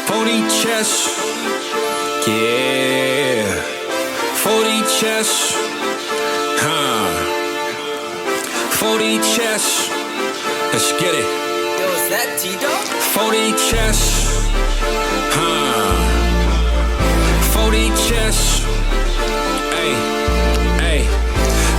40 chess. Yeah. 40 chess. 40 chess. Let's get it. Yo, is that T-Dog? 40 chess. 40 chess. Hey.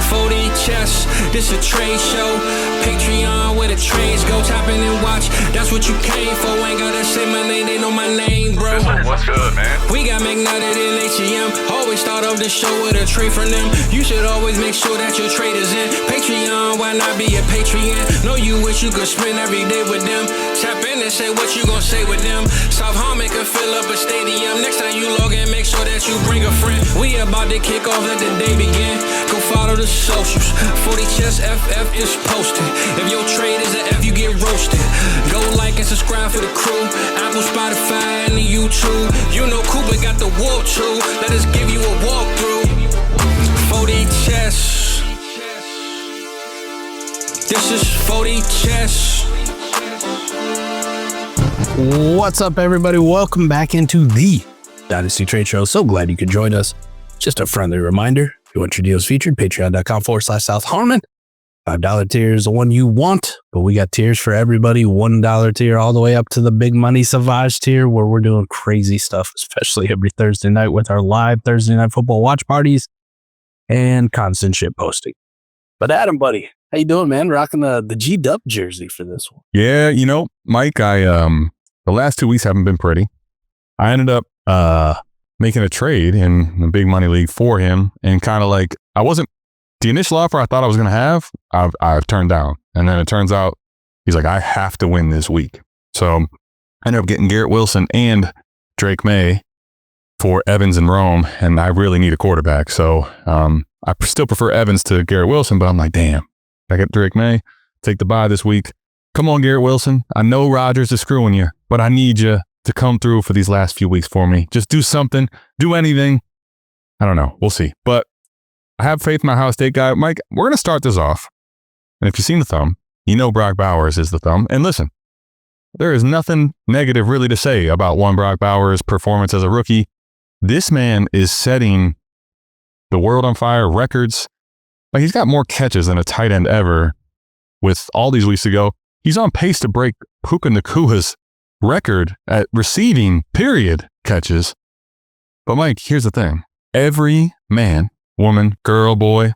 40 chess. This a trade show. Patreon where the trades go. Tap in and watch. That's what you came for. Ain't gotta say my name. They know my name, bro. What's good, man? We got McNutted in ATM. Always start off the show with a trade from them. You should always make sure that your trade is in. Patreon, why not be a Patreon? Know you wish you could spend every day with them. Tap in and say what you gon' say with them. South Harmon can fill up a stadium. Next time you log in, make sure that you bring a friend. We about to kick off, let the day begin. Go follow the socials. 40 Chess FF is posted. If your trade is an F, you get roasted. Go like and subscribe for the crew. Apple, Spotify, and the YouTube. You know Cooper got the warp too. Let us give you a walkthrough. 40 Chess. This is 40 Chess. What's up, everybody? Welcome back into the Dynasty Trade Show. So glad you could join us. Just a friendly reminder, if you want your deals featured, patreon.com/South Harmon. $5 tier is the one you want, but we got tiers for everybody. $1 tier all the way up to the big money Savage tier, where we're doing crazy stuff, especially every Thursday night with our live Thursday night football watch parties and constant shit posting. But Adam, buddy, how you doing, man? Rocking the G-Dub jersey for this one. Yeah, you know, Mike, the last 2 weeks haven't been pretty. I ended up making a trade in the big money league for him, and kind of like, the initial offer I thought I was going to have, I've turned down. And then it turns out he's like, I have to win this week. So I ended up getting Garrett Wilson and Drake May for Evans and Rome, and I really need a quarterback. So I still prefer Evans to Garrett Wilson, but I'm like, damn, I got Drake May, take the bye this week. Come on, Garrett Wilson. I know Rodgers is screwing you, but I need you to come through for these last few weeks for me. Just do something, do anything. I don't know. We'll see. But I have faith in my Ohio State guy. Mike, we're going to start this off. And if you've seen the thumb, you know Brock Bowers is the thumb. And listen, there is nothing negative really to say about one Brock Bowers' performance as a rookie. This man is setting the world on fire, records. Like, he's got more catches than a tight end ever with all these weeks to go. He's on pace to break Puka Nakua's record at receiving, period, catches. But Mike, here's the thing. Every man, woman, girl, boy,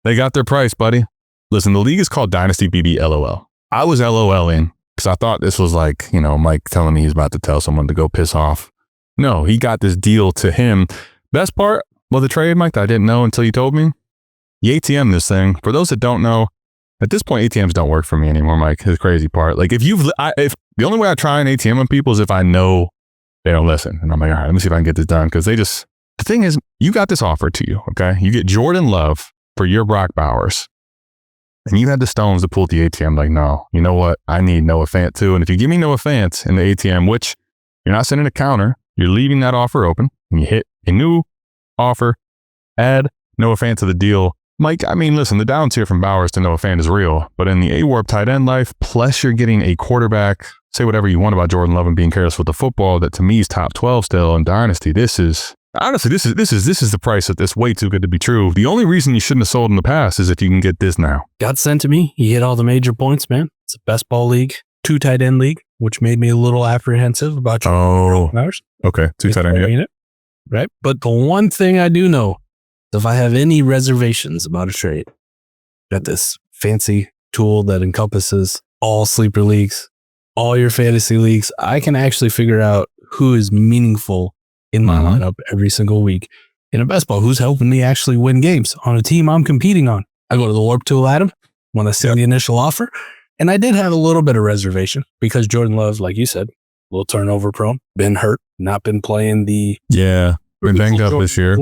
they got their price, buddy. Listen, the league is called Dynasty BB LOL. I was LOL-ing because I thought this was like, you know, Mike telling me he's about to tell someone to go piss off. No, he got this deal to him. Best part of the trade, Mike, that I didn't know until you told me. You ATM this thing. For those that don't know, at this point, ATMs don't work for me anymore, Mike. The crazy part. Like, if the only way I try and ATM on people is if I know they don't listen. And I'm like, all right, let me see if I can get this done. Because the thing is, you got this offer to you, okay? You get Jordan Love for your Brock Bowers. And you had the stones to pull the ATM. Like, no, you know what? I need Noah Fant too. And if you give me Noah Fant in the ATM, which you're not sending a counter, you're leaving that offer open, and you hit a new offer, add Noah Fant to the deal. Mike, I mean, listen, the down tier from Bowers to Noah Fant is real, but in the A-Warp tight end life, plus you're getting a quarterback, say whatever you want about Jordan Love and being careless with the football, that to me is top 12 still in Dynasty. This is the price that this way too good to be true. The only reason you shouldn't have sold in the past is if you can get this now. Got sent to me. You hit all the major points, man. It's a best ball league, 2 tight end league, which made me a little apprehensive about your Bowers. Okay, 2 tight end, yeah. Right? But the one thing I do know, if I have any reservations about a trade, got this fancy tool that encompasses all sleeper leagues, all your fantasy leagues. I can actually figure out who is meaningful in my lineup every single week in a best ball, who's helping me actually win games on a team I'm competing on. I go to the Warp Tool, Adam, when I see the initial offer. And I did have a little bit of reservation because Jordan Love, like you said, a little turnover prone, been hurt, not been playing the... Yeah, been banged up this year.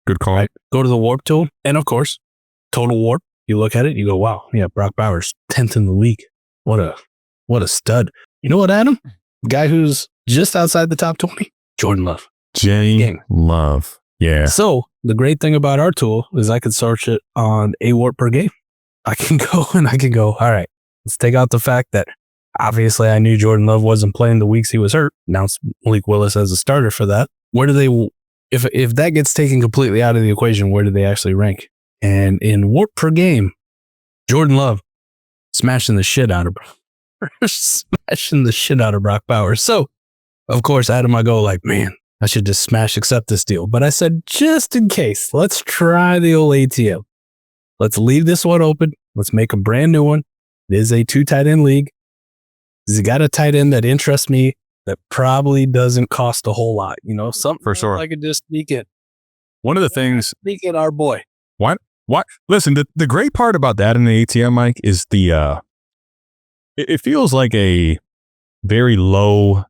Good call. Right. Go to the Warp Tool. And of course, Total Warp. You look at it, you go, wow, yeah, Brock Bowers, 10th in the league. What a stud. You know what, Adam? Guy who's just outside the top 20, Jordan Love. Love. Yeah. So the great thing about our tool is I can search it on A-Warp per game. I can go, all right, let's take out the fact that Obviously, I knew Jordan Love wasn't playing the weeks he was hurt. Announced Malik Willis as a starter for that. Where do they, if that gets taken completely out of the equation, where do they actually rank? And in WARP per game, Jordan Love smashing the shit out of Brock Bowers. So, of course, out of my go, like, man, I should just smash accept this deal. But I said, just in case, let's try the old ATM. Let's leave this one open. Let's make a brand new one. It is a 2 tight end league. He's got a tight end that interests me that probably doesn't cost a whole lot. You know, something For sure. I could just sneak in. One of the things, Sneak in our boy. what? Listen, the great part about that in the ATM, Mike, is it feels like a very low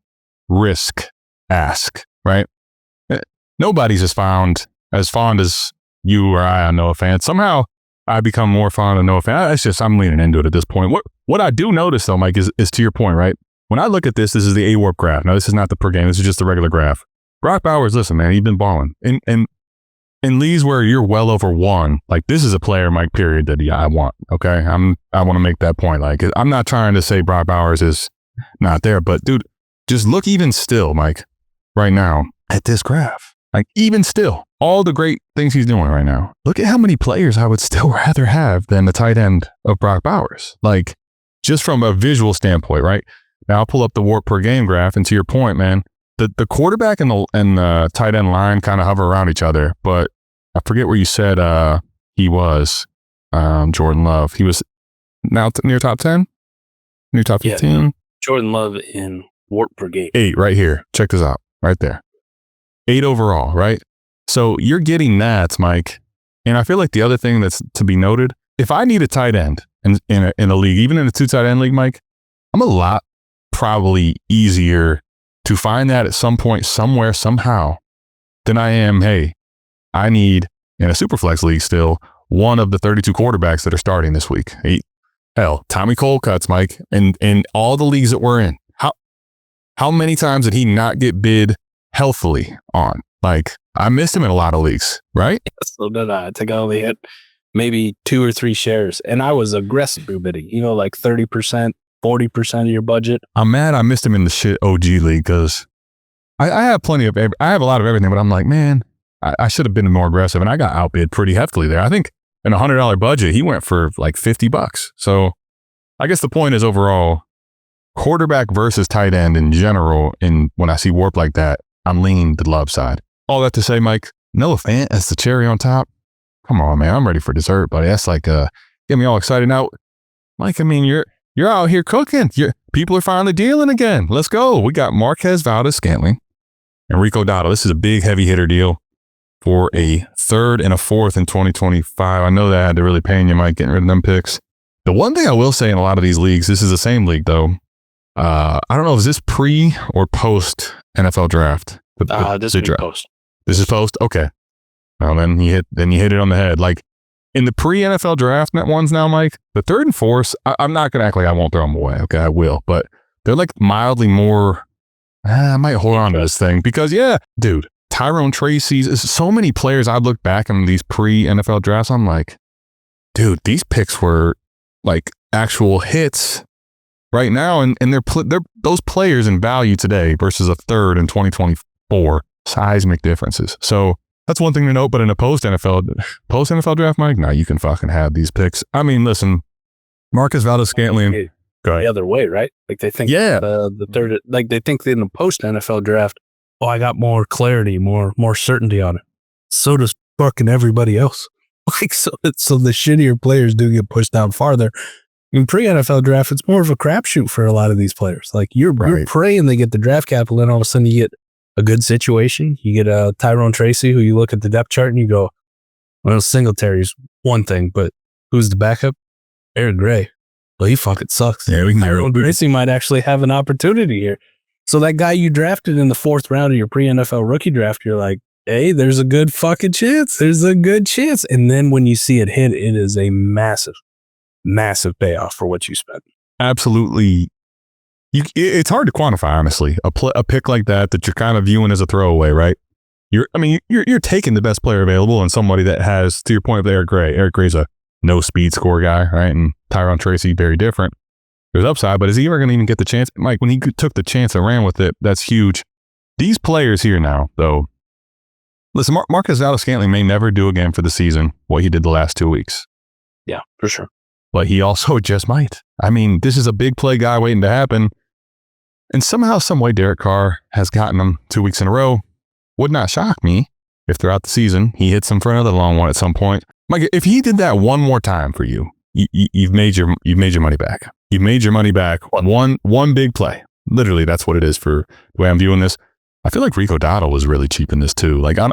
risk ask, right? Nobody's as fond as you or I on Noah Fant. Somehow I become more fond of Noah Fant. It's just, I'm leaning into it at this point. What I do notice though, Mike, is to your point, right? When I look at this is the AWARP graph. Now, this is not the per game. This is just the regular graph. Brock Bowers, listen, man, he's been balling. And in leagues where you're well over 1, like, this is a player, Mike, period, that I want, okay? I want to make that point. Like, I'm not trying to say Brock Bowers is not there, but, dude, just look even still, Mike, right now at this graph. Like, even still, all the great things he's doing right now. Look at how many players I would still rather have than the tight end of Brock Bowers. Like, just from a visual standpoint, right? Now I'll pull up the WARP per game graph, and to your point, man, the quarterback and the tight end line kind of hover around each other, but I forget where you said he was, Jordan Love. He was now near top 10? Near top 15? Yeah, Jordan Love in WARP per game. 8 right here. Check this out, right there. 8 overall, right? So you're getting that, Mike. And I feel like the other thing that's to be noted, if I need a tight end in a league, even in a 2 tight end league, Mike, I'm a lot probably easier to find that at some point, somewhere, somehow, than I am, hey, I need, in a Superflex league still, one of the 32 quarterbacks that are starting this week. Hell, Tommy Colcutt's, Mike, in all the leagues that we're in. How many times did he not get bid healthily on? Like, I missed him in a lot of leagues, right? So did I. I think I only hit maybe 2 or 3 shares, and I was aggressive bidding, you know, like 30%, 40% of your budget. I'm mad I missed him in the shit OG league because I have I have a lot of everything, but I'm like, man, I should have been more aggressive, and I got outbid pretty heftily there. I think in $100 budget, he went for like $50. So I guess the point is, overall, quarterback versus tight end in general, and when I see WARP like that, I'm leaning the Love side. All that to say, Mike, Noah Fant as the cherry on top. Come on, man, I'm ready for dessert, buddy. That's like get me all excited now. Mike, I mean, you're out here cooking. People are finally dealing again. Let's go. We got Marquez Valdes-Scantling and Rico Dotto. This is a big heavy hitter deal for a 3rd and a 4th in 2025. I know that had to really pain you, Mike, getting rid of them picks. The one thing I will say in a lot of these leagues, this is the same league though. I don't know, is this pre or post NFL draft? This is post. This is post? Okay. Well, then you hit it on the head. Like, in the pre-NFL draft ones now, Mike, the 3rd and 4th, I'm not going to act like I won't throw them away. Okay, I will. But they're like mildly more, I might hold on to this thing because, yeah, dude, Tyrone Tracy's, so many players I look back on these pre-NFL drafts, I'm like, dude, these picks were like actual hits right now. And they're those players in value today versus a 3rd in 2024, seismic differences. So that's one thing to note, but in a post-NFL draft, Mike, now you can fucking have these picks. I mean, listen, Marquez Valdes-Scantling, go ahead. The other way, right? Like they think, the third, like they think in the post-NFL draft, oh, I got more clarity, more certainty on it. So does fucking everybody else. Like so the shittier players do get pushed down farther. In pre-NFL draft, it's more of a crapshoot for a lot of these players. Like you're praying they get the draft capital, and all of a sudden you get a good situation. You get a Tyrone Tracy, who you look at the depth chart and you go, well, Singletary's one thing, but who's the backup? Eric Gray. Well, he fucking sucks. Yeah, Tyrone Tracy might actually have an opportunity here. So that guy you drafted in the 4th round of your pre-NFL rookie draft, you're like, hey, there's a good fucking chance. There's a good chance. And then when you see it hit, it is a massive, massive payoff for what you spent. Absolutely. It's hard to quantify, honestly. A pick like that you're kind of viewing as a throwaway, right? You're taking the best player available and somebody that has, to your point of Eric Gray. Eric Gray's a no speed score guy, right? And Tyrone Tracy, very different. there's upside, but is he ever going to even get the chance? Mike, when he took the chance and ran with it, that's huge. These players here now, though, listen, Marcus Valdes-Scantling may never do again for the season what he did the last 2 weeks. Yeah, for sure. But he also just might. I mean, this is a big play guy waiting to happen. And somehow, some way, Derek Carr has gotten him 2 weeks in a row. Would not shock me if throughout the season he hits him for another long one at some point. Mike, if he did that one more time for you, you've made your money back. You've made your money back. One big play. Literally, that's what it is for the way I'm viewing this. I feel like Rico Dowdle was really cheap in this too. Like I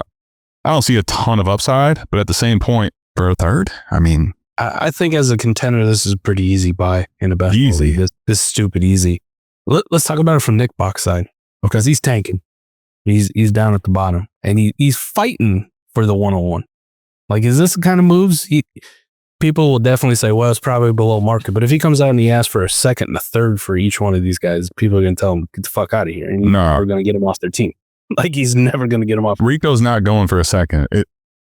don't see a ton of upside, but at the same point, for a third, I mean, I think as a contender, this is a pretty easy buy in a best easy. This is stupid easy. Let's talk about it from Nick Bach's side. Because he's tanking. He's down at the bottom. And he's fighting for the 101. Like, is this the kind of moves? People will definitely say, well, it's probably below market. But if he comes out and he asks for a second and a third for each one of these guys, people are going to tell him, get the fuck out of here. And are going to get him off their team. Like, he's never going to get him off. Rico's not going for a second.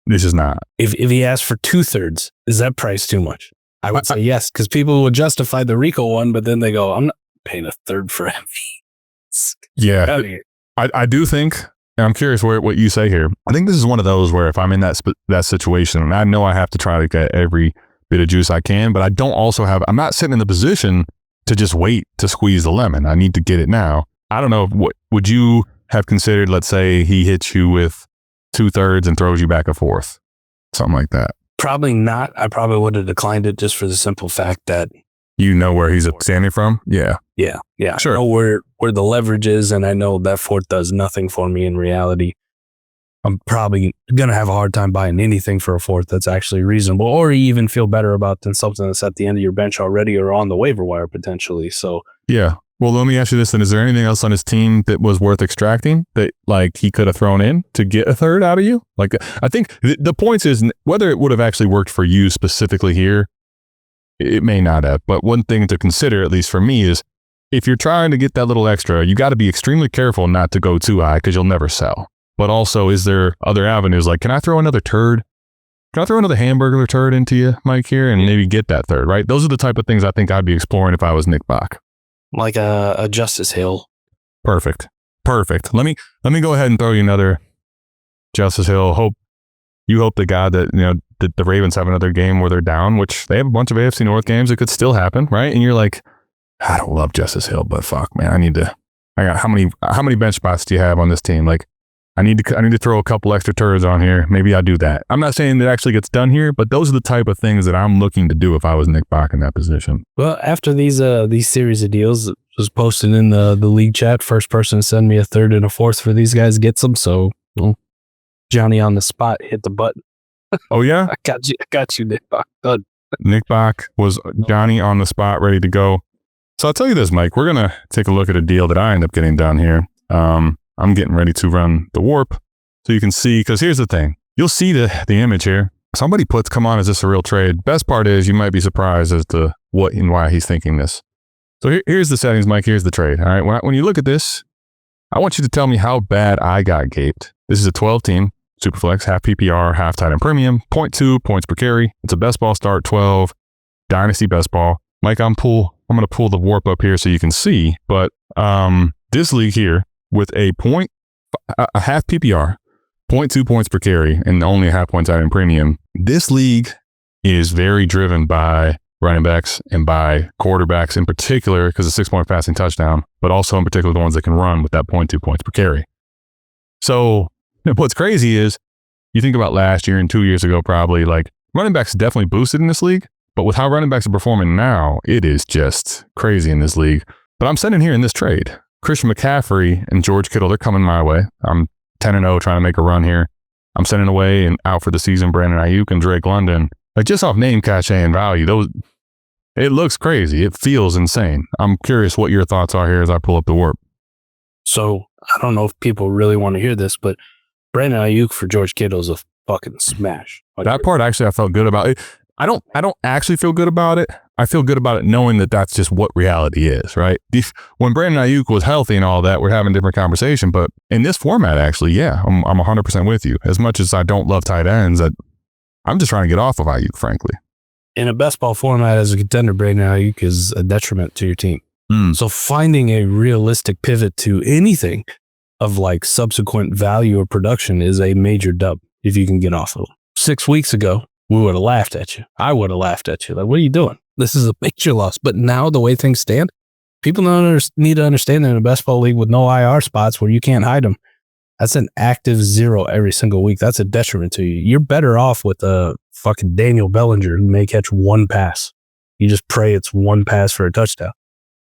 This is not. If he asks for 2/3, is that price too much? I would say yes, because people would justify the Rico one, but then they go, I'm not paying a third for him. Yeah. I do think, and I'm curious what you say here. I think this is one of those where if I'm in that situation, and I know I have to try to get every bit of juice I can, but I don't also I'm not sitting in the position to just wait to squeeze the lemon. I need to get it now. I don't know. What would you have considered? Let's say he hits you with 2/3 and throws you back a fourth, something like that. Probably not. I probably would have declined it just for the simple fact that you know where he's standing from. Yeah. Sure. I know where the leverage is, and I know that fourth does nothing for me in reality. I'm probably gonna have a hard time buying anything for a fourth that's actually reasonable, or you even feel better about than something that's at the end of your bench already or on the waiver wire potentially. So yeah. Well, let me ask you this then. Is there anything else on his team that was worth extracting that like he could have thrown in to get a third out of you? Like, I think the point is whether it would have actually worked for you specifically here, it may not have. But one thing to consider, at least for me, is if you're trying to get that little extra, you got to be extremely careful not to go too high because you'll never sell. But also, is there other avenues? Like, can I throw another turd? Can I throw another hamburger turd into you, Mike, here, and maybe get that third, right? Those are the type of things I think I'd be exploring if I was Nick Bach. like a Justice Hill. Perfect. Let me go ahead and throw you another Justice Hill. You hope to God that the Ravens have another game where they're down, which they have a bunch of AFC North games. It could still happen, right? And you're like, I don't love Justice Hill, but fuck, man, I got how many bench spots do you have on this team? Like, I need to throw a couple extra turds on here. Maybe I do that. I'm not saying that actually gets done here, but those are the type of things that I'm looking to do if I was Nick Bach in that position. Well, after these series of deals, it was posted in the league chat. First person to send me a third and a fourth for these guys gets them. So, Johnny on the spot, hit the button. Oh yeah, I got you, Nick Bach. Good. Nick Bach was Johnny on the spot, ready to go. So I'll tell you this, Mike. We're gonna take a look at a deal that I end up getting done here. I'm getting ready to run the warp so you can see, because here's the thing. You'll see the image here. Somebody puts, come on, is this a real trade? Best part is you might be surprised as to what and why he's thinking this. So here's the settings, Mike. Here's the trade. All right. When you look at this, I want you to tell me how bad I got gaped. This is a 12-team, Superflex, half PPR, half tight end premium, 0.2 points per carry. It's a best ball start, 12, Dynasty best ball. Mike, I'm going to pull the warp up here so you can see, but this league here, with a half PPR, 0.2 points per carry, and only a half point tight end premium. This league is very driven by running backs and by quarterbacks in particular, because of 6-point passing touchdown, but also in particular the ones that can run with that 0.2 points per carry. So what's crazy is you think about last year and 2 years ago, probably like running backs definitely boosted in this league, but with how running backs are performing now, it is just crazy in this league. But I'm sitting here in this trade. Christian McCaffrey and George Kittle, they're coming my way. I'm 10-0 trying to make a run here. I'm sending away and out for the season Brandon Ayuk and Drake London. Like, just off name, cachet, and value, it looks crazy. It feels insane. I'm curious what your thoughts are here as I pull up the warp. So I don't know if people really want to hear this, but Brandon Ayuk for George Kittle is a fucking smash. Like, that part, actually, I felt good about it. I don't actually feel good about it. I feel good about it knowing that that's just what reality is, right? When Brandon Ayuk was healthy and all that, we're having a different conversation. But in this format, actually, yeah, I'm 100% with you. As much as I don't love tight ends, I'm just trying to get off of Ayuk, frankly. in a best ball format as a contender, Brandon Ayuk is a detriment to your team. So finding a realistic pivot to anything of like subsequent value or production is a major dub if you can get off of them. 6 weeks ago, we would have laughed at you. I would have laughed at you. Like, what are you doing? This is a major loss. But now the way things stand, people need to understand that in a best ball league with no IR spots where you can't hide them, that's an active 0 every single week. That's a detriment to you. You're better off with a fucking Daniel Bellinger who may catch one pass. You just pray it's one pass for a touchdown.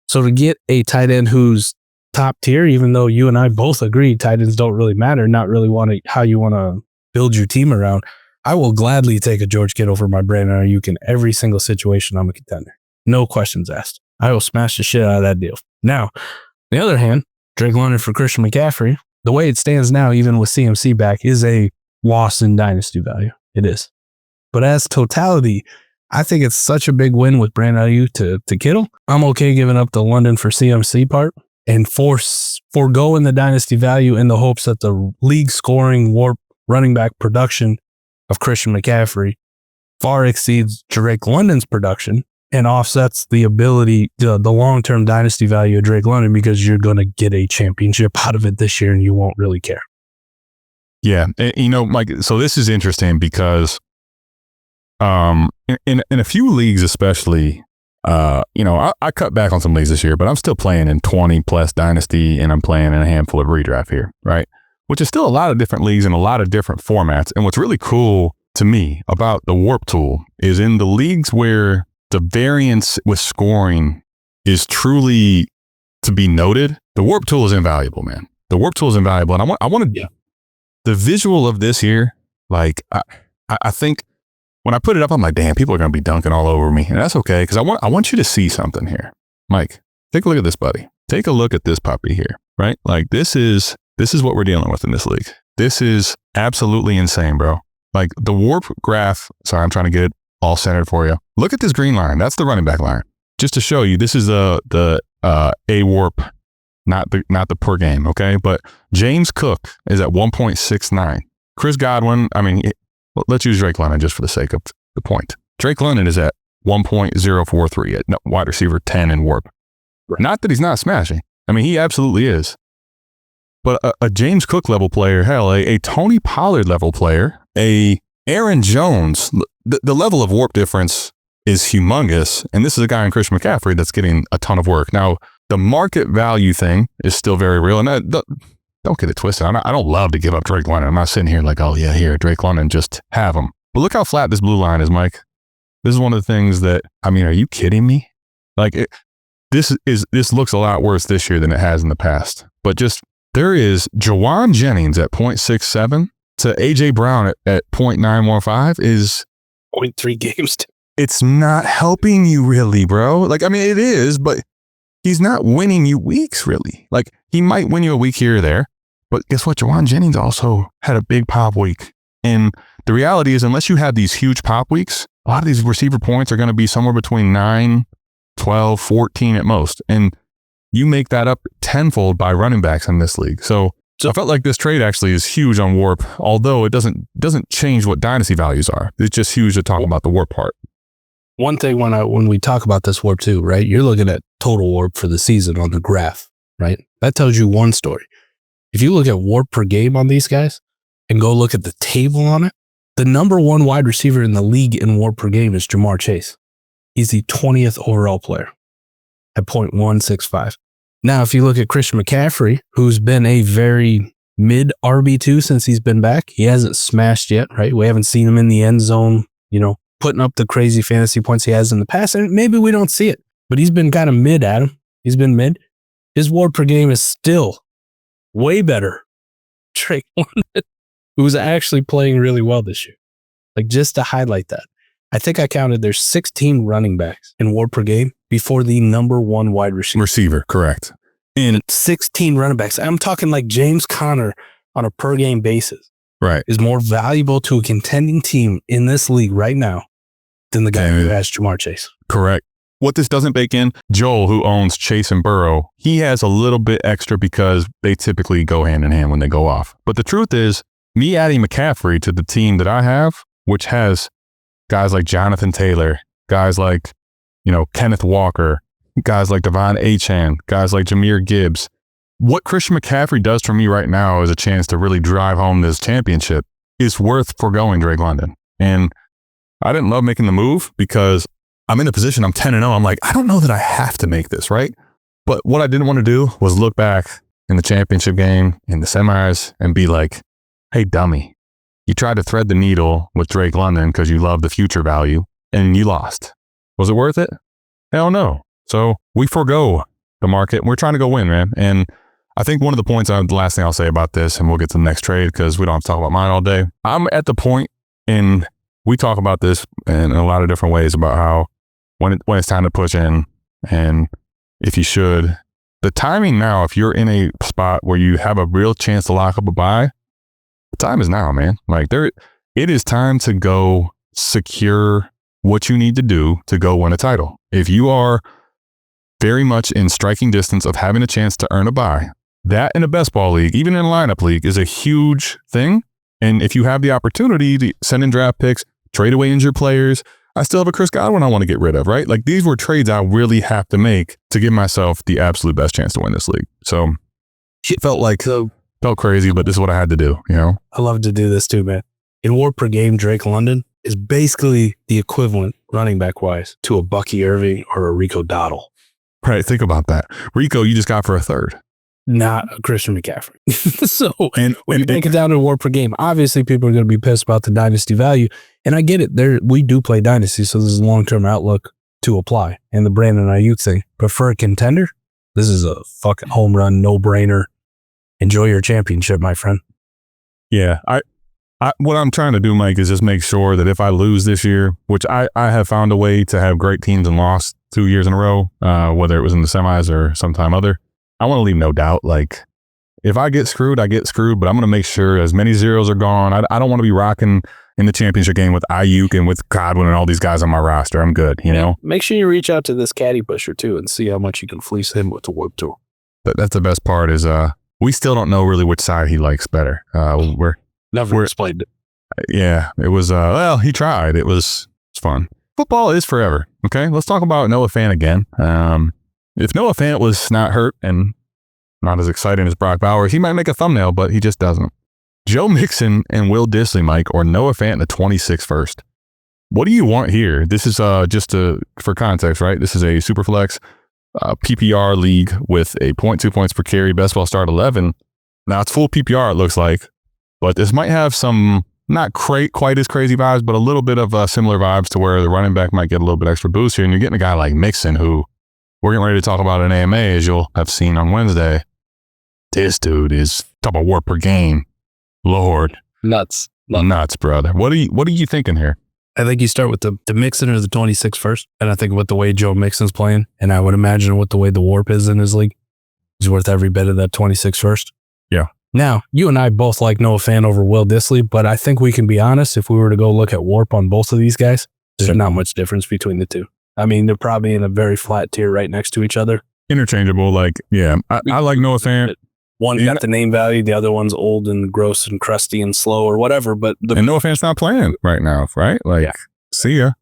So to get a tight end who's top tier, even though you and I both agree tight ends don't really matter, not really how you want to build your team around, I will gladly take a George Kittle for my Brandon Ayuk in every single situation I'm a contender. No questions asked. I will smash the shit out of that deal. Now, on the other hand, Drake London for Christian McCaffrey, the way it stands now, even with CMC back, is a loss in dynasty value. It is. But as totality, I think it's such a big win with Brandon Ayuk to Kittle. I'm okay giving up the London for CMC part and foregoing the dynasty value in the hopes that the league scoring warp running back production of Christian McCaffrey far exceeds Drake London's production and offsets the ability, the long-term dynasty value of Drake London, because you're going to get a championship out of it this year and you won't really care. Yeah. You know, Mike, so this is interesting because in a few leagues, especially, you know, I cut back on some leagues this year, but I'm still playing in 20 plus dynasty and I'm playing in a handful of redraft here, right? Which is still a lot of different leagues and a lot of different formats. And what's really cool to me about the warp tool is in the leagues where the variance with scoring is truly to be noted, the warp tool is invaluable, man. The warp tool is invaluable. And I want to, the visual of this here, like, I think when I put it up, I'm like, damn, people are going to be dunking all over me. And that's okay, because I want you to see something here. Mike, take a look at this, buddy. Take a look at this puppy here, right? Like, this is what we're dealing with in this league. This is absolutely insane, bro. Like, the warp graph, sorry, I'm trying to get it all centered for you. Look at this green line. That's the running back line. Just to show you, this is the A warp, not the per game, okay? But James Cook is at 1.69. Chris Godwin, I mean, let's use Drake London just for the sake of the point. Drake London is at 1.043 at wide receiver 10 in warp. Not that he's not smashing. I mean, he absolutely is. But a James Cook level player, hell, a Tony Pollard level player, a Aaron Jones, the level of warp difference is humongous. And this is a guy in Christian McCaffrey that's getting a ton of work. Now, the market value thing is still very real. And don't get it twisted. I don't love to give up Drake London. I'm not sitting here like, oh yeah, here, Drake London, just have him. But look how flat this blue line is, Mike. This is one of the things that, I mean, are you kidding me? Like, this looks a lot worse this year than it has in the past. But just, there is Jawan Jennings at 0.67 to AJ Brown at 0.915 is 0.3 games. It's not helping you really, bro. Like, I mean, it is, but he's not winning you weeks really. Like, he might win you a week here or there. But guess what? Jawan Jennings also had a big pop week. And the reality is, unless you have these huge pop weeks, a lot of these receiver points are going to be somewhere between 9, 12, 14 at most. And you make that up tenfold by running backs in this league. So I felt like this trade actually is huge on warp, although it doesn't change what dynasty values are. It's just huge to talk about the warp part. One thing when we talk about this warp too, right? You're looking at total warp for the season on the graph, right? That tells you one story. If you look at warp per game on these guys and go look at the table on it, the number one wide receiver in the league in warp per game is Jamar Chase. He's the 20th overall player at 0.165. Now, if you look at Christian McCaffrey, who's been a very mid RB2 since he's been back, he hasn't smashed yet, right? We haven't seen him in the end zone, putting up the crazy fantasy points he has in the past. And maybe we don't see it, but he's been kind of mid, Adam. He's been mid. His warp per game is still way better. Drake London, who's actually playing really well this year. Like, just to highlight that. I think I counted there's 16 running backs in warp per game before the number one wide receiver. Correct. And 16 running backs. I'm talking like James Conner on a per game basis. Right. Is more valuable to a contending team in this league right now than the guy who has Jamar Chase. Correct. What this doesn't bake in, Joel, who owns Chase and Burrow, he has a little bit extra because they typically go hand in hand when they go off. But the truth is, me adding McCaffrey to the team that I have, which has guys like Jonathan Taylor guys like, Kenneth Walker, guys like Devon Achane, guys like Jahmyr Gibbs. What Christian McCaffrey does for me right now is a chance to really drive home this championship. It's worth foregoing Drake London. And I didn't love making the move because I'm in a position, I'm 10-0. I'm like, I don't know that I have to make this, right? But what I didn't want to do was look back in the championship game, in the semis, and be like, hey, dummy, you tried to thread the needle with Drake London because you love the future value, and you lost. Was it worth it? Hell no. So we forego the market, and we're trying to go win, man. And I think one of the points, the last thing I'll say about this, and we'll get to the next trade because we don't have to talk about mine all day. I'm at the point, and we talk about this in a lot of different ways about how when it's time to push in, and if you should, the timing now, if you're in a spot where you have a real chance to lock up a buy, the time is now, man. Like it is time to go secure what you need to do to go win a title. If you are very much in striking distance of having a chance to earn a buy, that in a best ball league, even in a lineup league, is a huge thing. And if you have the opportunity to send in draft picks, trade away injured players, I still have a Chris Godwin I want to get rid of, right? Like these were trades I really have to make to give myself the absolute best chance to win this league. So it felt crazy, but this is what I had to do, I love to do this too, man. In WAR per game, Drake London is basically the equivalent running back wise to a Bucky Irving or a Rico Dowdle. Right, think about that. Rico, you just got for a third. Not a Christian McCaffrey. So when you break it down to WAR per game, obviously people are going to be pissed about the dynasty value. And I get it. We do play dynasty, so this is a long-term outlook to apply. And the Brandon Ayuk thing. But for a contender, this is a fucking home run, no-brainer. Enjoy your championship, my friend. Yeah, what I'm trying to do, Mike, is just make sure that if I lose this year, which I have found a way to have great teams and lost 2 years in a row, whether it was in the semis or sometime other, I want to leave no doubt. Like, if I get screwed, I get screwed, but I'm going to make sure as many zeros are gone. I don't want to be rocking in the championship game with Ayuk and with Godwin and all these guys on my roster. I'm good, Make sure you reach out to this caddy pusher, too, and see how much you can fleece him with the Warp Tour. That's the best part is we still don't know really which side he likes better. We're explained it. Yeah, it was, he tried. It's fun. Football is forever. Okay, let's talk about Noah Fant again. If Noah Fant was not hurt and not as exciting as Brock Bowers, he might make a thumbnail, but he just doesn't. Joe Mixon and Will Dissly, Mike, or Noah Fant in the 26th first. What do you want here? This is for context, right? This is a Superflex PPR league with a 0.2 points per carry, best ball start 11. Now it's full PPR, it looks like, but this might have some not quite as crazy vibes, but a little bit of similar vibes to where the running back might get a little bit extra boost here. And you're getting a guy like Mixon, who we're getting ready to talk about in AMA, as you'll have seen on Wednesday. This dude is top of WAR per game. Lord. Nuts, brother. What are you thinking here? I think you start with the Mixon or the 26 first. And I think with the way Joe Mixon's playing, and I would imagine with the way the Warp is in his league, he's worth every bit of that 26 first. Yeah. Now, you and I both like Noah Fant over Will Dissly, but I think we can be honest. If we were to go look at Warp on both of these guys, there's not much difference between the two. I mean, they're probably in a very flat tier right next to each other. Interchangeable, I like Noah Fant. One got the name value, the other one's old and gross and crusty and slow or whatever. But and Noah Fant's not playing right now, right? See ya.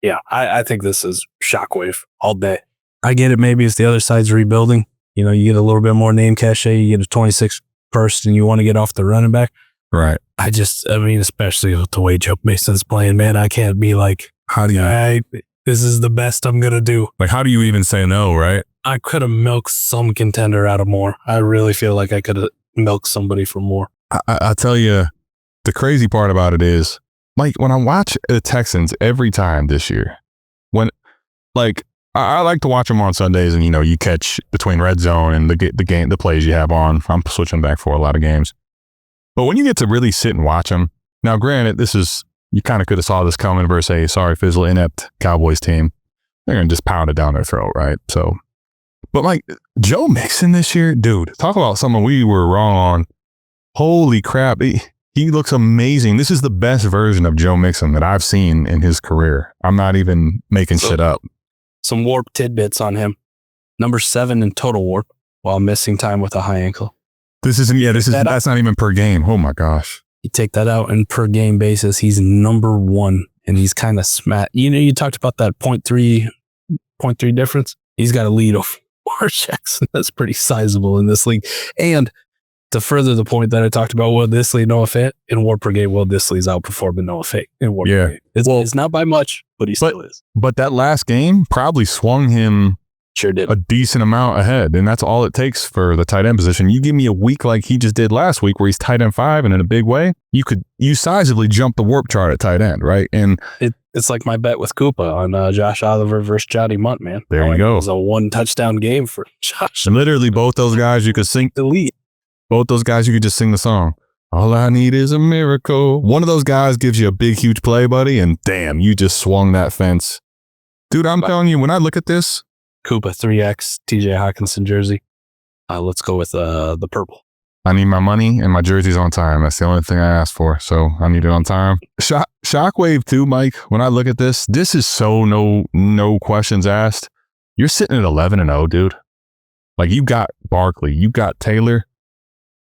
Yeah, I think this is shockwave all day. I get it. Maybe it's the other side's rebuilding. You get a little bit more name cachet. You get a 26 first and you want to get off the running back. Right. Especially with the way Joe Mason's playing, man, I can't be like, this is the best I'm going to do. Like, how do you even say no, right? I could have milked some contender out of more. I really feel like I could have milked somebody for more. I tell you, the crazy part about it is, Mike, when I watch the Texans every time this year, I like to watch them on Sundays and, you catch between red zone and the plays you have on. I'm switching back for a lot of games. But when you get to really sit and watch them, now granted, you kind of could have saw this coming versus a sorry fizzle inept Cowboys team. They're going to just pound it down their throat, right? So, but like Joe Mixon this year, dude, talk about someone we were wrong on. Holy crap. He looks amazing. This is the best version of Joe Mixon that I've seen in his career. I'm not even making shit up. Some warp tidbits on him. Number 7 in total warp while missing time with a high ankle. That's not even per game. Oh my gosh. You take that out and per game basis, he's number 1 and he's kind of smack. You talked about that 0.3 difference. He's got a lead over Lamar Jackson. That's pretty sizable in this league. And to further the point that I talked about, Will Disley, Noah Fant, in War per Game, Will Disley's outperforming Noah Fant in War per Game. It's not by much, but he still is. But that last game probably swung him Sure did. a decent amount ahead, and that's all it takes for the tight end position. You give me a week like he just did last week where he's tight end 5 and in a big way, you sizably jump the warp chart at tight end, right? And it's like my bet with Koopa on Josh Oliver versus Johnny Munt, man. There you go. It was a 1 touchdown game for Josh. Literally both those guys you could sing the lead. Both those guys you could just sing the song. All I need is a miracle. One of those guys gives you a big, huge play, buddy, and damn, you just swung that fence. Dude, I'm telling you, when I look at this, Koopa 3X, TJ Hawkinson jersey. Let's go with the purple. I need my money and my jerseys on time. That's the only thing I asked for, so I need it on time. Shockwave too, Mike. When I look at this is so no questions asked. You're sitting at 11-0, dude. Like, you got Barkley, you got Taylor,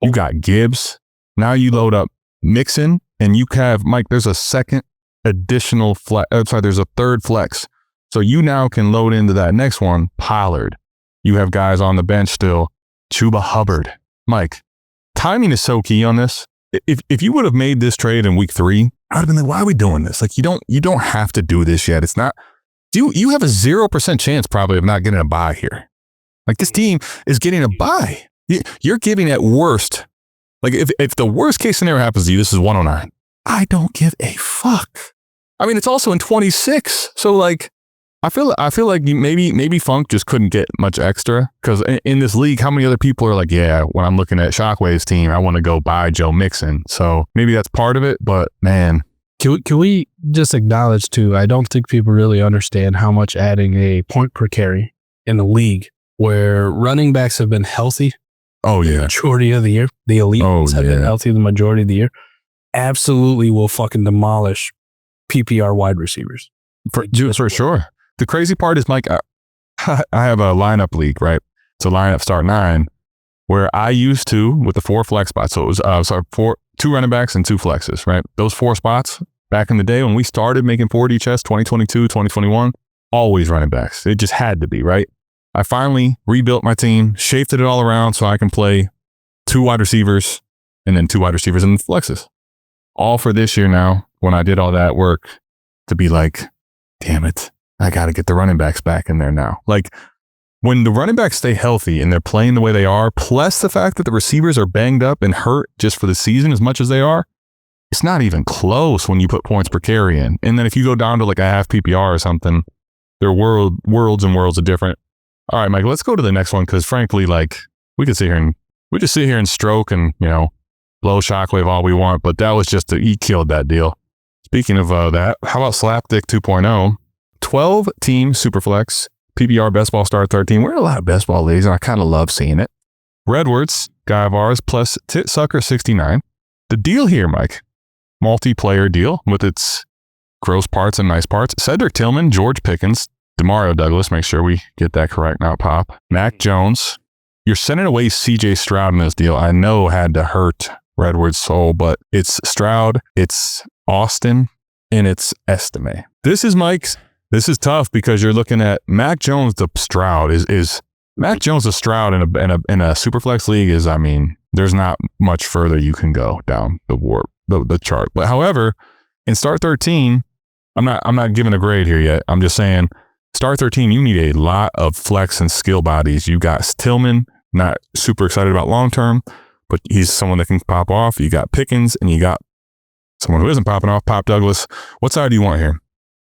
you got Gibbs. Now you load up Mixon, and you have, Mike, there's a second additional flex. There's a third flex. So you now can load into that next one, Pollard. You have guys on the bench still. Chuba Hubbard. Mike, timing is so key on this. If you would have made this trade in week 3, I'd have been like, why are we doing this? Like, you don't have to do this yet. It's not, you have a 0% chance probably of not getting a bye here. Like, this team is getting a bye. You're giving at worst. Like, if the worst case scenario happens to you, this is 109. I don't give a fuck. I mean, it's also in 26. So, like, I feel like maybe Funk just couldn't get much extra, because in this league, how many other people are like, yeah, when I'm looking at Shockwave's team, I want to go buy Joe Mixon. So maybe that's part of it, but man. Can we just acknowledge too, I don't think people really understand how much adding a point per carry in the league where running backs have been healthy. Oh yeah. The majority of the year. The elite have been healthy the majority of the year. Absolutely will fucking demolish PPR wide receivers. For sure. The crazy part is, Mike, I have a lineup league, right? It's a lineup start 9 where I used to, with the 4 flex spots. So it was 2 running backs and 2 flexes, right? Those 4 spots back in the day when we started making 4 DHS, 2022, 2021, always running backs. It just had to be, right? I finally rebuilt my team, shaped it all around so I can play 2 wide receivers and then 2 wide receivers and flexes. All for this year now, when I did all that work, to be like, damn it, I got to get the running backs back in there now. Like, when the running backs stay healthy and they're playing the way they are, plus the fact that the receivers are banged up and hurt just for the season as much as they are, it's not even close when you put points per carry in. And then if you go down to like a half PPR or something, they're worlds and worlds of different. All right, Mike, let's go to the next one, because frankly, like, we just sit here and stroke and, blow Shockwave all we want, but that was just he killed that deal. Speaking of that, how about Slapdick 2.0? 12-team Superflex, PPR best ball start 13. We're in a lot of best ball leagues, and I kind of love seeing it. Redwoods, guy of ours, plus Tit Sucker 69. The deal here, Mike, multiplayer deal with its gross parts and nice parts. Cedric Tillman, George Pickens, Demario Douglas, make sure we get that correct, not Pop. Mac Jones. You're sending away CJ Stroud in this deal. I know had to hurt Redwood's soul, but it's Stroud, it's Austin, and it's Estime. This is tough, because you're looking at Mac Jones to Stroud is Mac Jones to Stroud in a Superflex league is, I mean, there's not much further you can go down the chart. But however, in start 13, I'm not giving a grade here yet. I'm just saying, start 13, you need a lot of flex and skill bodies. You got Tillman, not super excited about long term, but he's someone that can pop off. You got Pickens, and you got someone who isn't popping off, Pop Douglas. What side do you want here?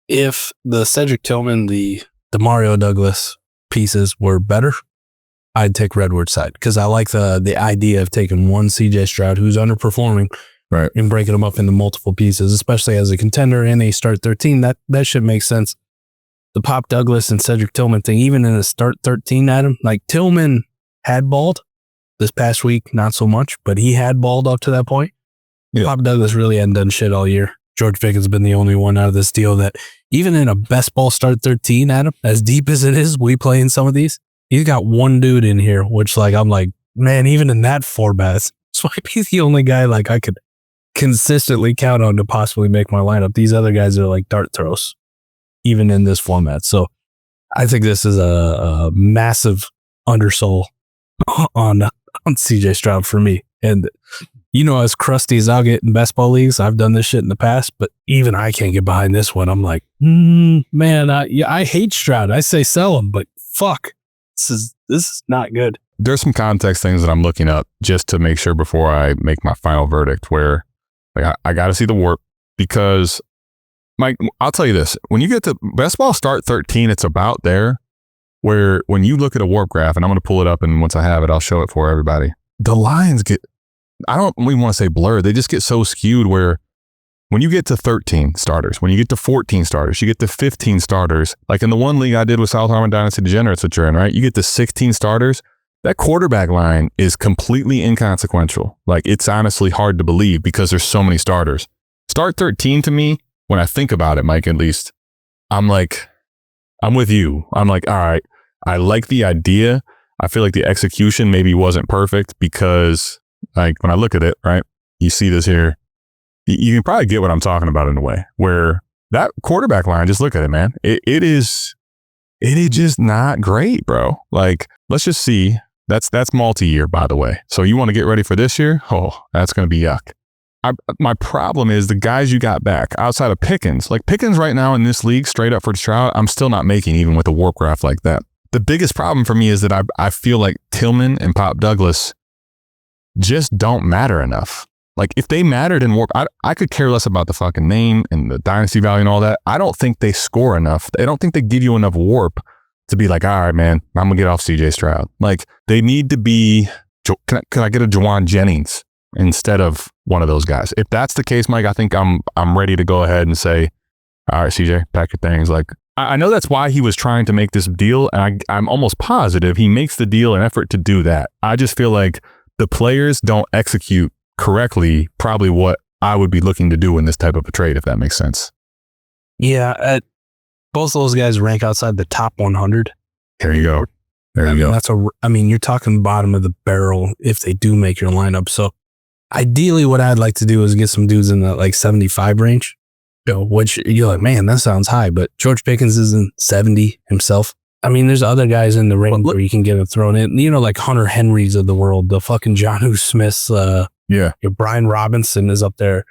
If the Cedric Tillman, the Demario Douglas pieces were better, I'd take Redwood's side, because I like the idea of taking one CJ Stroud who's underperforming, right, and breaking them up into multiple pieces, especially as a contender and a start 13. That should make sense. The Pop Douglas and Cedric Tillman thing, even in a start 13, Adam, like Tillman had balled this past week, not so much, but he had balled up to that point. Yeah. Pop Douglas really hadn't done shit all year. George Pickens has been the only one out of this deal that, even in a best ball start 13, Adam, as deep as it is, we play in some of these, he's got one dude in here, which, like, I'm like, man, even in that 4 bats, so might be the only guy, like, I could consistently count on to possibly make my lineup. These other guys are like dart throws, even in this format. So I think this is a massive undersoul on CJ Stroud for me. And as crusty as I'll get in best ball leagues, I've done this shit in the past, but even I can't get behind this one. I'm like, man, I hate Stroud. I say sell him, but fuck, this is not good. There's some context things that I'm looking up just to make sure before I make my final verdict, where like I got to see the warp, because Mike, I'll tell you this, when you get to best ball start 13, it's about there where when you look at a warp graph, and I'm going to pull it up, and once I have it, I'll show it for everybody. The lines get, I don't even want to say blurred. They just get so skewed where when you get to 13 starters, when you get to 14 starters, you get to 15 starters, like in the one league I did with South Harmon Dynasty Degenerates that you're in, right? You get to 16 starters. That quarterback line is completely inconsequential. Like, it's honestly hard to believe because there's so many starters. Start 13 to me, when I think about it, Mike, at least, I'm like, I'm with you. I'm like, all right, I like the idea. I feel like the execution maybe wasn't perfect because, like, when I look at it, right, you see this here, you can probably get what I'm talking about in a way, where that quarterback line, just look at it, man. It is just not great, bro. Like, let's just see. That's multi-year, by the way. So you want to get ready for this year? Oh, that's going to be yuck. My problem is the guys you got back outside of Pickens. Like, Pickens right now in this league, straight up for Stroud, I'm still not making even with a warp graph like that. The biggest problem for me is that I feel like Tillman and Pop Douglas just don't matter enough. Like, if they mattered in warp, I could care less about the fucking name and the dynasty value and all that. I don't think they score enough. I don't think they give you enough warp to be like, all right, man, I'm going to get off CJ Stroud. Like, they need to be, can I get a Juwan Jennings instead of one of those guys? If that's the case, Mike, I think I'm ready to go ahead and say, all right, CJ, pack your things. Like, I know that's why he was trying to make this deal, and I'm almost positive he makes the deal an effort to do that. I just feel like the players don't execute correctly probably what I would be looking to do in this type of a trade, if that makes sense. Yeah, both those guys rank outside the top 100. There you go. There you go. You're talking bottom of the barrel if they do make your lineup. So ideally what I'd like to do is get some dudes in that like 75 range, which you're like, man, that sounds high, but George Pickens is in 70 himself. I mean, there's other guys in the range where you can get them thrown in, like Hunter Henrys of the world, the fucking Jonnu Smiths, your Brian Robinson is up there.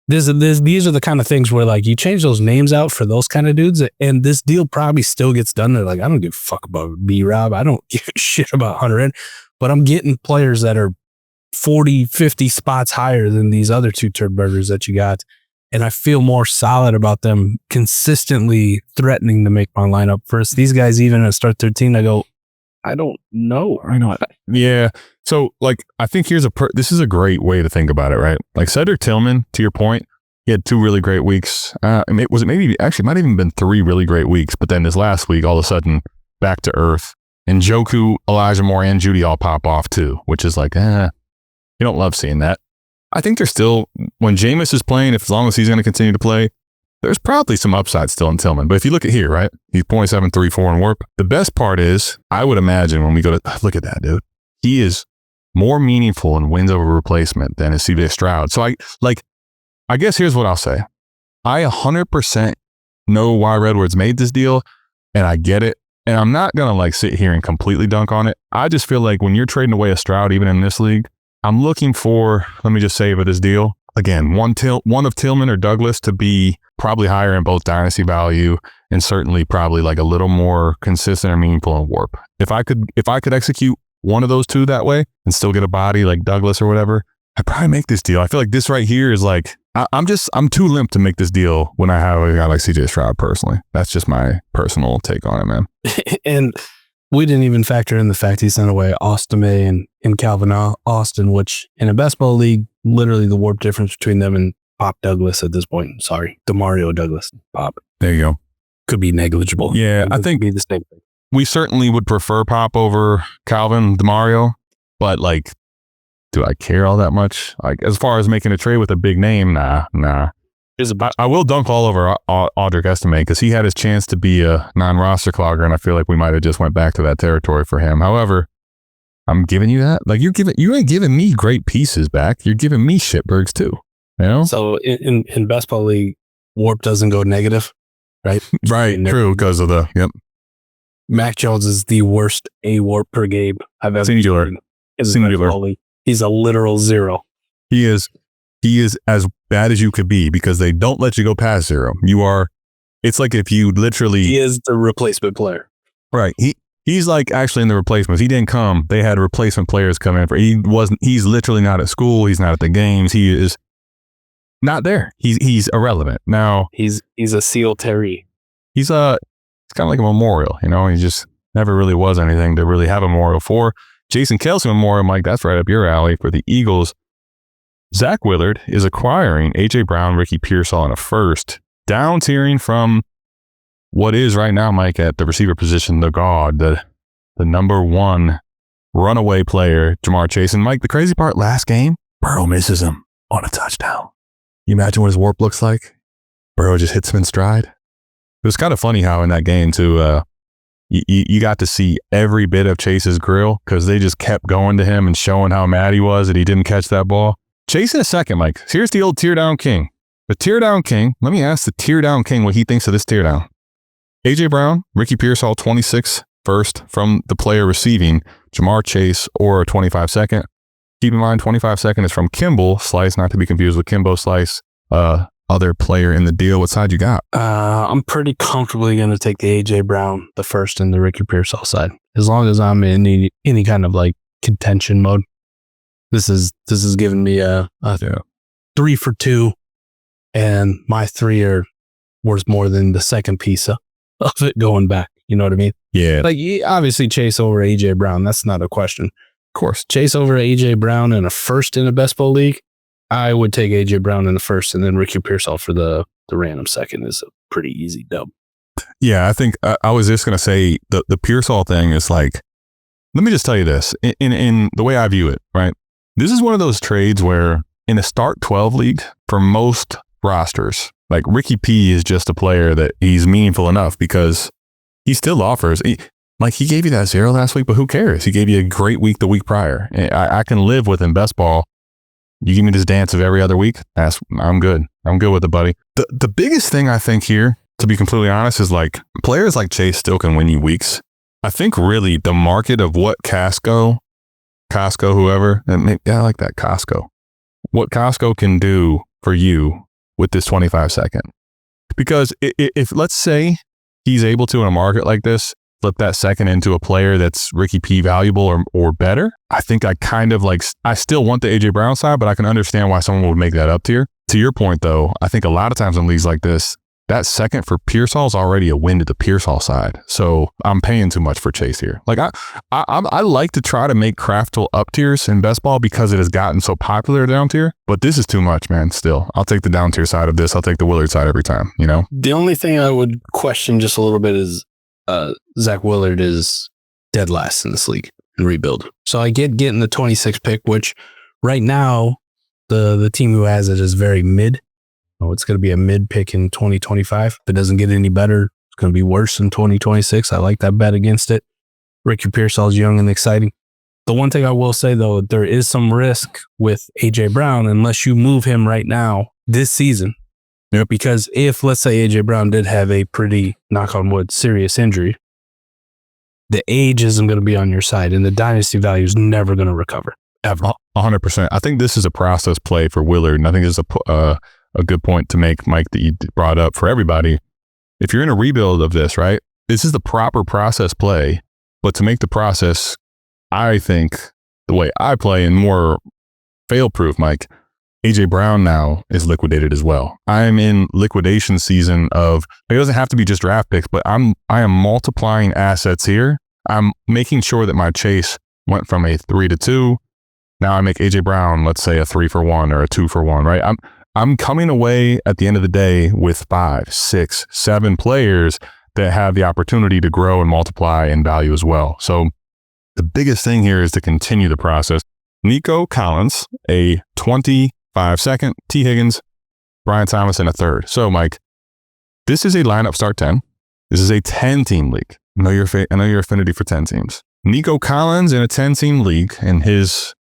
These are the kind of things where, like, you change those names out for those kind of dudes, and this deal probably still gets done. They're like, I don't give a fuck about B-Rob. I don't give a shit about Hunter Henry, but I'm getting players that are 40, 50 spots higher than these other two turd burgers that you got. And I feel more solid about them consistently threatening to make my lineup first. These guys, even at start 13, I go, I don't know. I know. Yeah. So, like, I think this is a great way to think about it, right? Like, Cedric Tillman, to your point, he had 2 really great weeks. Might have even been 3 really great weeks, but then this last week, all of a sudden, back to earth. And Njoku, Elijah Moore, and Judy all pop off too, which is like, you don't love seeing that. I think there's still, when Jameis is playing, as long as he's going to continue to play, there's probably some upside still in Tillman. But if you look at here, right, he's 0.734 in warp. The best part is, I would imagine when we go to, look at that, dude. He is more meaningful in wins over replacement than is CJ Stroud. So I guess here's what I'll say. I 100% know why Redwoods made this deal, and I get it. And I'm not going to like sit here and completely dunk on it. I just feel like when you're trading away a Stroud, even in this league, I'm looking for, let me just say with this deal, again, one of Tillman or Douglas to be probably higher in both dynasty value and certainly probably like a little more consistent or meaningful in warp. If I could execute one of those two that way and still get a body like Douglas or whatever, I'd probably make this deal. I feel like this right here is like, I'm too limp to make this deal when I have a guy like CJ Stroud personally. That's just my personal take on it, man. And we didn't even factor in the fact he sent away Austin May and Calvin Austin, which in a best ball league, literally the warp difference between them and Pop Douglas at this point. Sorry, Demario Douglas. Pop. There you go. Could be negligible. Yeah, I think be the same thing. We certainly would prefer Pop over Calvin Demario, but like, do I care all that much? Like, as far as making a trade with a big name, nah. I will dunk all over Audric Estime because he had his chance to be a non-roster clogger, and I feel like we might have just went back to that territory for him. However, I'm giving you that. Like, you ain't giving me great pieces back. You're giving me shitbergs too. You know? So in best ball league, warp doesn't go negative, right? Right. True. Because of Mac Jones is the worst A warp per game I've ever Singular. seen in the Singular. best ball league. He's a literal 0. He is as bad as you could be because they don't let you go past 0. It's like if you literally. He is the replacement player. Right. He's like actually in the replacements. He didn't come. They had replacement players come in for. He's literally not at school. He's not at the games. He is not there. He's irrelevant. Now He's a SEAL Terry. it's kind of like a memorial, you know. He just never really was anything to really have a memorial for. Jason Kelsey memorial, Mike, that's right up your alley for the Eagles. Zach Willard is acquiring A.J. Brown, Ricky Pearsall in a first, down tiering from what is right now, Mike, at the receiver position, the god, the number 1 runaway player, Jamar Chase. And Mike, the crazy part, last game, Burrow misses him on a touchdown. You imagine what his warp looks like? Burrow just hits him in stride. It was kind of funny how in that game, too, you got to see every bit of Chase's grill because they just kept going to him and showing how mad he was that he didn't catch that ball. Chase in a second, Mike. Here's the old tear down king. The tear down king. Let me ask the tear down king what he thinks of this tear down. A.J. Brown, Ricky Pearsall, 26 first from the player receiving, Jamar Chase, or a 25 second. Keep in mind, 25 second is from Kimball Slice, not to be confused with Kimbo Slice, other player in the deal. What side you got? I'm pretty comfortably going to take the A.J. Brown, the first, and the Ricky Pearsall side. As long as I'm in any kind of like contention mode. This is giving me a 3 for 2, and my 3 are worth more than the second piece of it going back. You know what I mean? Yeah. Like, obviously, Chase over A.J. Brown. That's not a question. Of course. Chase over A.J. Brown in a first in a best ball league. I would take A.J. Brown in the first, and then Ricky Pearsall for the random second is a pretty easy dub. Yeah, I think I was just going to say the Pearsall thing is like, let me just tell you this. In the way I view it, right? This is one of those trades where in a start 12 league, for most rosters, like Ricky P is just a player that he's meaningful enough because he still offers. He gave you that 0 last week, but who cares? He gave you a great week the week prior. I can live with in best ball. You give me this dance of every other week. I'm good. I'm good with it, buddy. The biggest thing I think here, to be completely honest, is like players like Chase still can win you weeks. I think really the market of what Costco, whoever, and maybe, I like that Costco. What Costco can do for you with this 25 second. Because if let's say he's able to in a market like this, flip that second into a player that's Ricky P valuable or better, I think I kind of like, I still want the A.J. Brown side, but I can understand why someone would make that up tier. To your point though, I think a lot of times in leagues like this, that second for Pearsall is already a win to the Pearsall side. So I'm paying too much for Chase here. Like I like to try to make Craftle up tiers in best ball because it has gotten so popular down tier, but this is too much, man. Still, I'll take the down tier side of this. I'll take the Willard side every time, you know? The only thing I would question just a little bit is Zach Willard is dead last in this league in rebuild. So I get getting the 26 pick, which right now the team who has it is very mid. Oh, it's going to be a mid pick in 2025. If it doesn't get any better, it's going to be worse in 2026. I like that bet against it. Ricky Pearsall's young and exciting. The one thing I will say, though, there is some risk with A.J. Brown unless you move him right now this season. Yep. Because if, let's say, A.J. Brown did have a pretty, knock on wood, serious injury, the age isn't going to be on your side, and the dynasty value is never going to recover, ever. 100%. I think this is a process play for Willard, and I think this is a good point to make, Mike, that you brought up for everybody. If you're in a rebuild of this, right, this is the proper process play, but to make the process, I think, the way I play and more fail-proof, Mike, A.J. Brown now is liquidated as well. I'm in liquidation season of, it doesn't have to be just draft picks, but I am multiplying assets here. I'm making sure that my Chase went from a 3 to 2. Now I make A.J. Brown, let's say a 3 for 1 or a 2 for 1, right? I'm coming away at the end of the day with 5, 6, 7 players that have the opportunity to grow and multiply in value as well. So the biggest thing here is to continue the process. Nico Collins, a 25 second, T. Higgins, Brian Thomas in a third. So Mike, this is a lineup start 10. This is a 10 team league. I know your affinity for 10 teams. Nico Collins in a 10 team league and his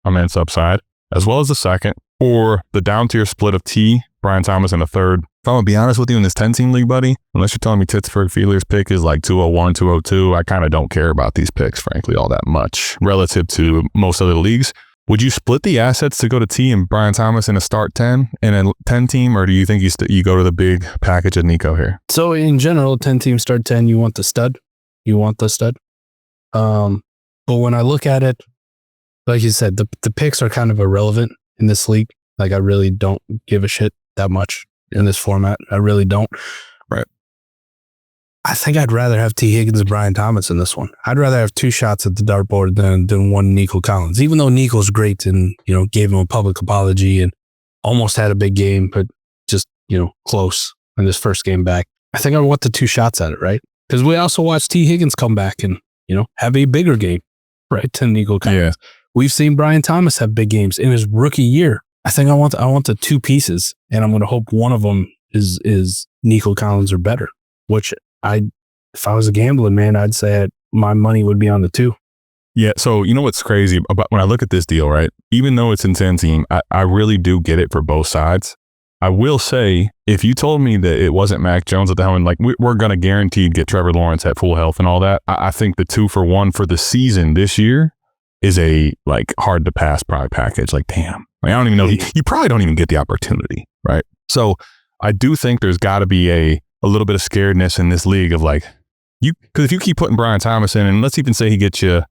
immense upside, as well as the second, for the down tier split of T, Brian Thomas in the third. If I'm going to be honest with you, in this 10-team league, buddy, unless you're telling me Pittsburgh Steelers pick is like 201, 202, I kind of don't care about these picks, frankly, all that much relative to most other leagues. Would you split the assets to go to T and Brian Thomas in a start 10 and a 10 team, or do you think you go to the big package of Nico here? So in general, 10 team start 10, you want the stud. But when I look at it, like you said, the picks are kind of irrelevant in this league. Like I really don't give a shit that much in this format. I really don't. Right. I think I'd rather have T. Higgins and Brian Thomas in this one. I'd rather have 2 shots at the dartboard than one Nico Collins. Even though Nico's great and, gave him a public apology and almost had a big game, but just, close in this first game back. I think I want the 2 shots at it, right? Because we also watched T. Higgins come back and, have a bigger game, right, than Nico Collins. Yeah. We've seen Brian Thomas have big games in his rookie year. I think I want the 2 pieces, and I'm going to hope one of them is Nico Collins or better, which if I was a gambling man, I'd say my money would be on the 2. Yeah. So you know what's crazy about when I look at this deal, right? Even though it's in 10 team, I really do get it for both sides. I will say, if you told me that it wasn't Mac Jones at the helm, like we're going to guaranteed get Trevor Lawrence at full health and all that, I think the 2-for-1 for the season this year is a like hard to pass probably package. Like, damn, like, I don't even know. You probably don't even get the opportunity, right? So I do think there's got to be a little bit of scaredness in this league of like, because if you keep putting Brian Thomas in, and let's even say he gets you,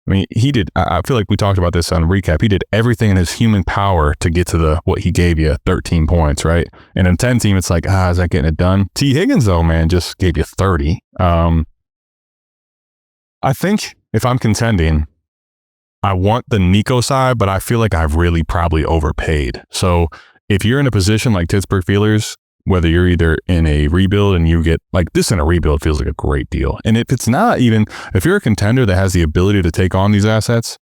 I feel like we talked about this on a recap. He did everything in his human power to get to what he gave you, 13 points, right? And in 10 team, it's like, is that getting it done? T. Higgins, though, man, just gave you 30. I think if I'm contending, I want the Nico side, but I feel like I've really probably overpaid. So if you're in a position like Pittsburgh Steelers, whether you're either in a rebuild and you get like this in a rebuild feels like a great deal. And if it's not even, if you're a contender that has the ability to take on these assets,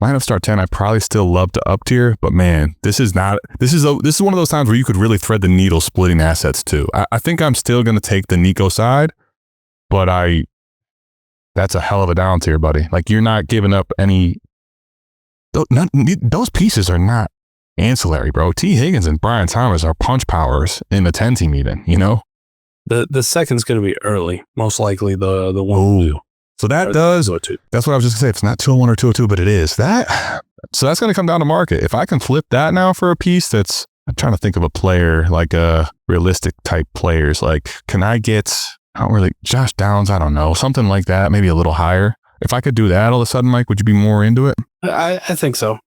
lineup start 10, I'd probably still love to up tier, but man, this is one of those times where you could really thread the needle splitting assets too. I think I'm still going to take the Nico side, but that's a hell of a down tier, buddy. Like you're not giving up any, those pieces are not ancillary, bro. T. Higgins and Brian Thomas are punch powers in the 10 team even, The second's going to be early, most likely the 1. So that's what I was just going to say. It's not 201 or 202, but it is that. So that's going to come down to market. If I can flip that now for a piece I'm trying to think of a player, like a realistic type players. Like, can I get, Josh Downs? I don't know. Something like that, maybe a little higher. If I could do that all of a sudden, Mike, would you be more into it? I think so.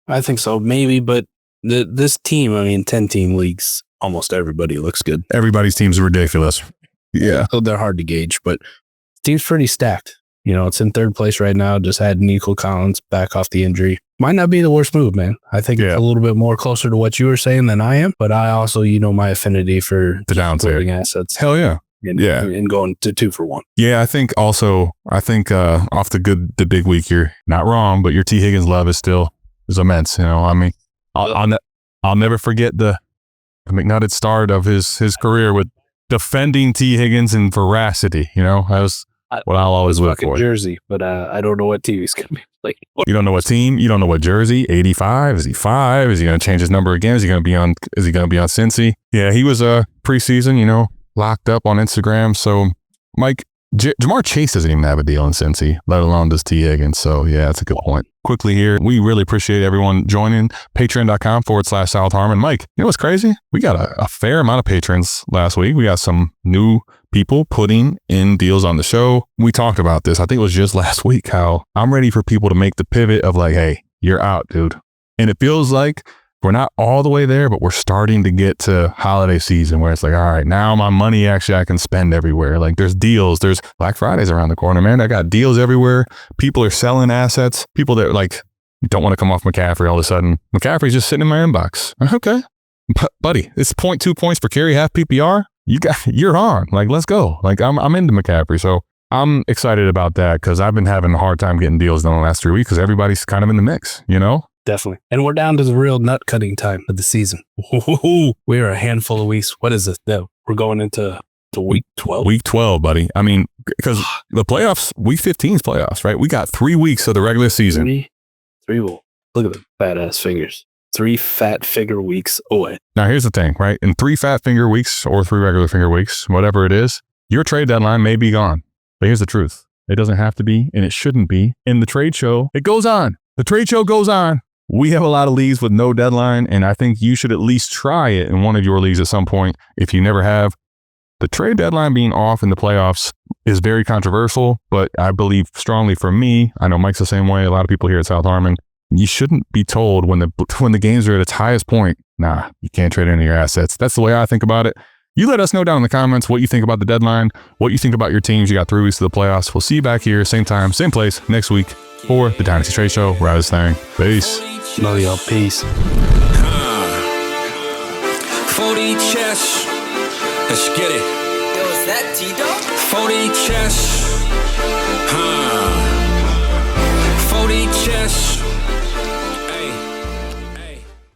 Maybe, but this team, 10 team leagues, almost everybody looks good. Everybody's team's ridiculous. Yeah. So they're hard to gauge, but the team's pretty stacked. It's in 3rd place right now. Just had Nico Collins back off the injury. Might not be the worst move, man. I think it's a little bit more closer to what you were saying than I am, but I also, my affinity for the downside assets. Hell yeah. And going to 2-for-1. Yeah, I think off the big week, you're not wrong, but your T. Higgins love is immense. I'll never forget the McNutted start of his career with defending T. Higgins and veracity. That was what I'll always look for. Jersey, but I don't know what team he's going to be like. You don't know what team? You don't know what jersey? 85? Is he 5? Is he going to change his number again? Is he going to be on Cincy? Yeah, he was preseason, locked up on Instagram. So, Mike, Jamar Chase doesn't even have a deal in Cincy, let alone does T. Higgins. So, yeah, that's a good point. Quickly here, we really appreciate everyone joining. Patreon.com/South Harmon. Mike, you know what's crazy? We got a fair amount of patrons last week. We got some new people putting in deals on the show. We talked about this. I think it was just last week how I'm ready for people to make the pivot of like, hey, you're out, dude. And it feels like we're not all the way there, but we're starting to get to holiday season where it's like, all right, now my money actually I can spend everywhere. Like there's deals. There's Black Fridays around the corner, man. I got deals everywhere. People are selling assets. People that like don't want to come off McCaffrey all of a sudden. McCaffrey's just sitting in my inbox. Okay. But buddy, it's 0.2 points per carry, half PPR. You're on. Like, let's go. Like I'm into McCaffrey. So I'm excited about that because I've been having a hard time getting deals done the last 3 weeks because everybody's kind of in the mix, Definitely. And we're down to the real nut cutting time of the season. We're a handful of weeks. What is this though? We're going into week 12. Week 12, buddy. Because the playoffs, week 15 is playoffs, right? We got 3 weeks of the regular season. Three. Look at the fat ass fingers. 3 fat figure weeks away. Now, here's the thing, right? In 3 fat finger weeks or 3 regular finger weeks, whatever it is, your trade deadline may be gone. But here's the truth. It doesn't have to be, and it shouldn't be. In the trade show, it goes on. The trade show goes on. We have a lot of leagues with no deadline, and I think you should at least try it in one of your leagues at some point if you never have. The trade deadline being off in the playoffs is very controversial, but I believe strongly for me, I know Mike's the same way, a lot of people here at South Harmon, you shouldn't be told when the games are at its highest point, nah, you can't trade any of your assets. That's the way I think about it. You let us know down in the comments what you think about the deadline, what you think about your teams. You got 3 weeks to the playoffs. We'll see you back here, same time, same place, next week for the Dynasty Trade Show. We're out of this thing. Peace. Love y'all. Peace. 40 chess. Let's get it. Yo, is that T-Dog? 40 chess.